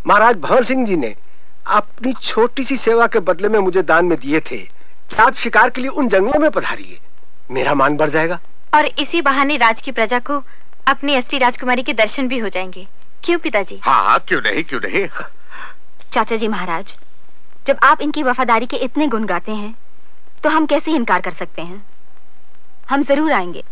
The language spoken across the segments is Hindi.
महाराज भंवर सिंह जी ने अपनी छोटी सी सेवा के बदले में मुझे दान में दिए थे कि आप शिकार के लिए उन जंगलों में पधारिए, मेरा मान बढ़ जाएगा। और इसी बहाने राज की प्रजा को अपनी असली राजकुमारी के दर्शन भी हो जाएंगे। क्यों पिताजी? हाँ, क्यों नहीं, क्यों नहीं। चाचा जी महाराज, जब आप इनकी वफादारी के इतने गुण गाते हैं तो हम कैसे इनकार कर सकते हैं। हम जरूर आएंगे।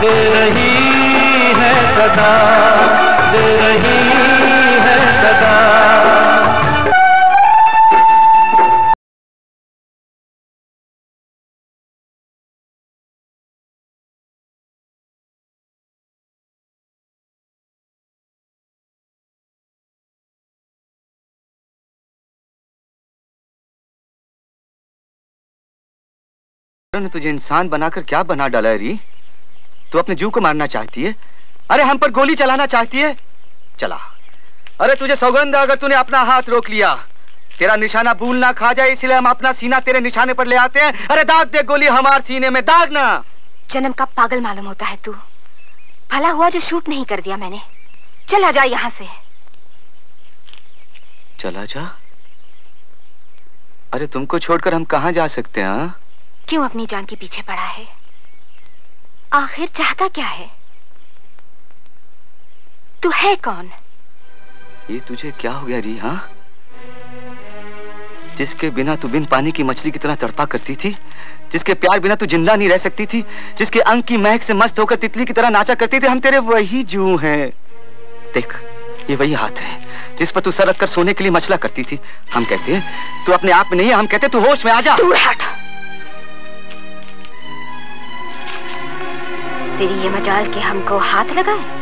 दे रही है सदा, दे रही है सदा। ने तुझे इंसान बनाकर क्या बना डाला है री? तू अपने जीव को मारना चाहती है? अरे हम पर गोली चलाना चाहती है? चला। अरे तुझे सौगंध है, अगर तूने अपना हाथ रोक लिया तेरा निशाना भूल ना खा जाए, इसलिए हम अपना सीना तेरे निशाने पर ले आते हैं। अरे दाग दे गोली हमारे सीने में, दाग ना। जन्म का पागल मालूम होता है तू। भला हुआ जो शूट नहीं कर दिया मैंने। चला जा यहाँ से। चला जा? अरे तुमको छोड़कर हम कहाँ जा सकते हैं? क्यों अपनी जान के पीछे पड़ा है? आखिर चाहता क्या है? तू है कौन? ये तुझे क्या हो गया री? हाँ, जिसके बिना तू बिन पानी की मछली की तरह तड़पा करती थी, जिसके प्यार बिना तू जिंदा नहीं रह सकती थी, जिसके अंग की महक से मस्त होकर तितली की तरह नाचा करती थी, हम तेरे वही जू हैं। देख, ये वही हाथ है जिस पर तू सर रख कर सोने के लिए मचला करती थी। हम कहते हैं तू अपने आप में नहीं है, हम कहते तू होश में आ जा। दूर हट। तेरी ये मजाल के हमको हाथ लगाए।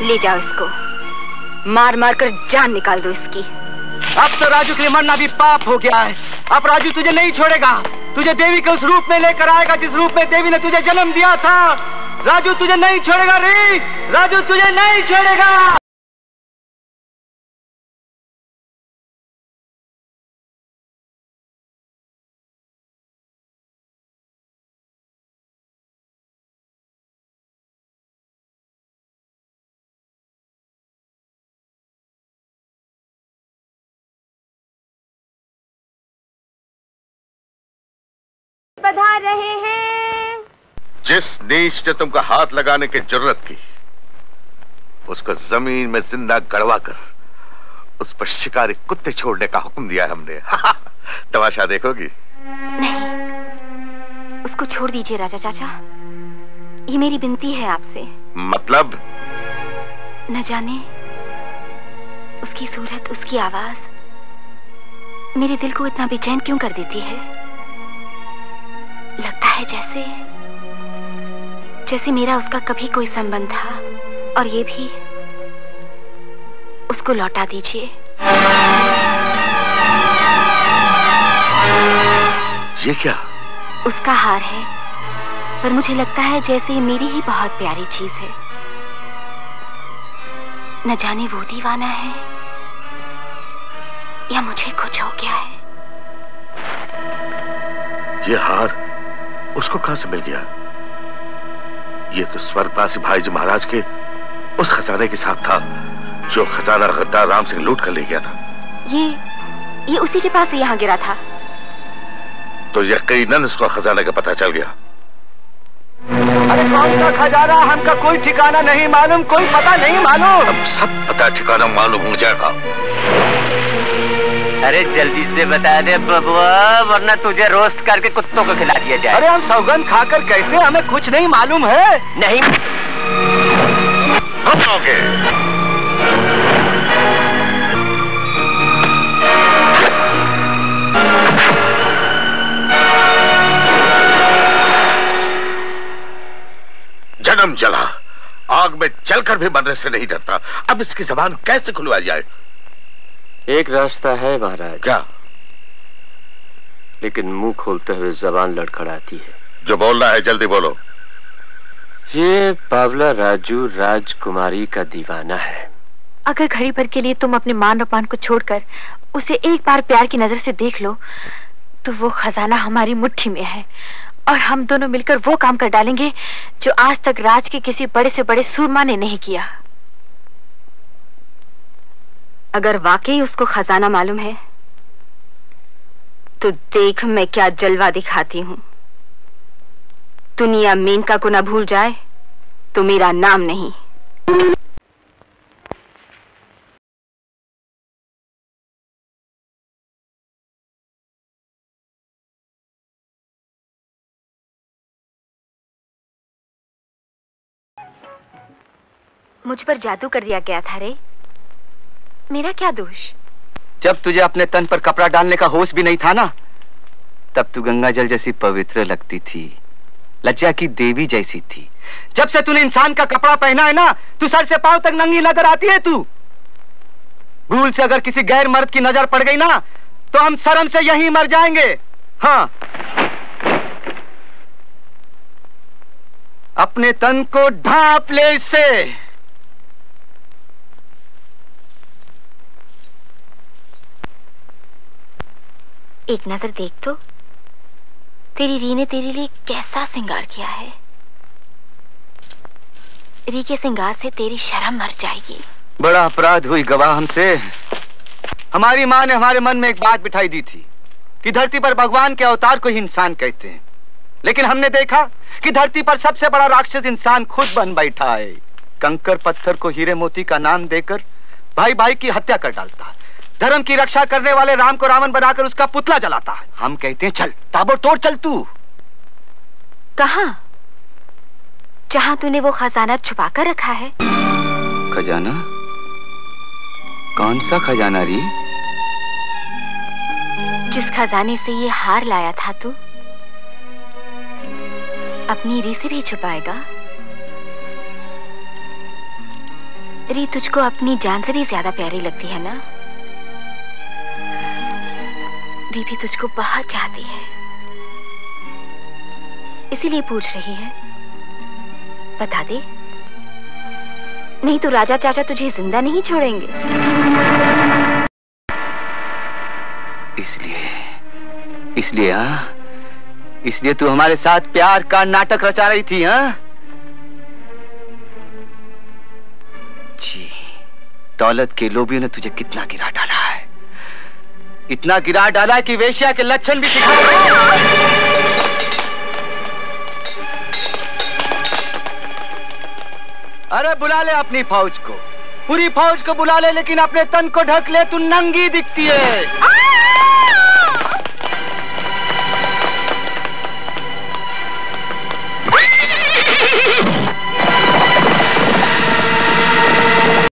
ले जाओ इसको, मार मार कर जान निकाल दो इसकी। अब तो राजू के लिए मरना भी पाप हो गया है। अब राजू तुझे नहीं छोड़ेगा, तुझे देवी के उस रूप में लेकर आएगा जिस रूप में देवी ने तुझे जन्म दिया था। राजू तुझे नहीं छोड़ेगा री, राजू तुझे नहीं छोड़ेगा। पधार रहे हैं। जिस नीच ने तुमको हाथ लगाने की जरूरत की, उसको जमीन में जिंदा गड़वा कर उस पर शिकारी कुत्ते छोड़ने का हुक्म दिया है हमने। तमाशा देखोगी? नहीं, उसको छोड़ दीजिए राजा चाचा, ये मेरी विनती है आपसे। मतलब? न जाने उसकी सूरत, उसकी आवाज मेरे दिल को इतना बेचैन क्यों कर देती है। लगता है जैसे मेरा उसका कभी कोई संबंध था, और ये भी उसको लौटा दीजिए। ये क्या? उसका हार है, पर मुझे लगता है जैसे ये मेरी ही बहुत प्यारी चीज है। न जाने वो दीवाना है या मुझे कुछ हो गया है। ये हार उसको कहां से मिल गया? ये तो स्वर्गवासी भाईजी महाराज के उस खजाने के साथ था जो खजाना गद्दार राम सिंह लूट कर ले गया था। ये उसी के पास से यहाँ गिरा था। तो यकीनन उसको खजाने का पता चल गया। अरे कौन सा खजाना? हमका कोई ठिकाना नहीं मालूम, कोई पता नहीं मालूम। अब सब पता ठिकाना मालूम हो जाएगा। अरे जल्दी से बता दे बबुआ, वरना तुझे रोस्ट करके कुत्तों को खिला दिया जाए। अरे हम सौगंध खाकर कैसे, हमें कुछ नहीं मालूम है। नहीं ओके। जन्म जला, आग में जलकर भी मरने से नहीं डरता। अब इसकी जबान कैसे खुलवाई जाए? एक रास्ता है महाराज। क्या? लेकिन मुंह खोलते हुए जबान लड़खड़ाती है। जो बोलना है जल्दी बोलो। ये बावला राजू राजकुमारी का दीवाना है। अगर घड़ी भर के लिए तुम अपने मान अपमान को छोड़कर उसे एक बार प्यार की नजर से देख लो, तो वो खजाना हमारी मुट्ठी में है, और हम दोनों मिलकर वो काम कर डालेंगे जो आज तक राज के किसी बड़े से बड़े सूरमा ने नहीं किया। अगर वाकई उसको खजाना मालूम है, तो देख मैं क्या जलवा दिखाती हूँ। दुनिया मेनका को ना भूल जाए तो मेरा नाम नहीं। मुझ पर जादू कर दिया गया था रे। मेरा क्या दोष? जब तुझे अपने तन पर कपड़ा डालने का होश भी नहीं था ना, तब तू गंगा जल जैसी पवित्र लगती थी, लज्जा की देवी जैसी थी। जब से तूने इंसान का कपड़ा पहना है ना, तू सर से पांव तक नंगी नजर आती है। तू भूल से अगर किसी गैर मर्द की नजर पड़ गई ना, तो हम शर्म से यहीं मर जाएंगे। हाँ, अपने तन को ढांप ले इससे। एक नजर देख तो, तेरी री ने तेरे लिए कैसा श्रृंगार किया है। री के श्रृंगार से तेरी शर्म मर जाएगी। बड़ा अपराध हुई गवाह हमसे। हमारी माँ ने हमारे मन में एक बात बिठाई दी थी कि धरती पर भगवान के अवतार को ही इंसान कहते हैं, लेकिन हमने देखा कि धरती पर सबसे बड़ा राक्षस इंसान खुद बन बैठा है। कंकर पत्थर को हीरे मोती का नाम देकर भाई भाई की हत्या कर डालता है। धर्म की रक्षा करने वाले राम को रावण बनाकर उसका पुतला जलाता है। हम कहते हैं चल ताबड़तोड़ चल। तू कहां? जहां तूने वो खजाना छुपा कर रखा है। खजाना? कौन सा खजाना री? जिस खजाने से ये हार लाया था तू, अपनी री से भी छुपाएगा? री तुझको अपनी जान से भी ज्यादा प्यारी लगती है ना? री भी तुझको बहुत चाहती है, इसीलिए पूछ रही है। बता दे, नहीं तो राजा चाचा तुझे जिंदा नहीं छोड़ेंगे। इसलिए हाँ, इसलिए तू हमारे साथ प्यार का नाटक रचा रही थी। हाँ जी, दौलत के लोभियों ने तुझे कितना गिरा डाला है, इतना गिरा डाला कि वेश्या के लक्षण भी दिखा रहे हैं। अरे बुला ले अपनी फौज को, पूरी फौज को बुला ले, लेकिन अपने तन को ढक ले, तू नंगी दिखती है।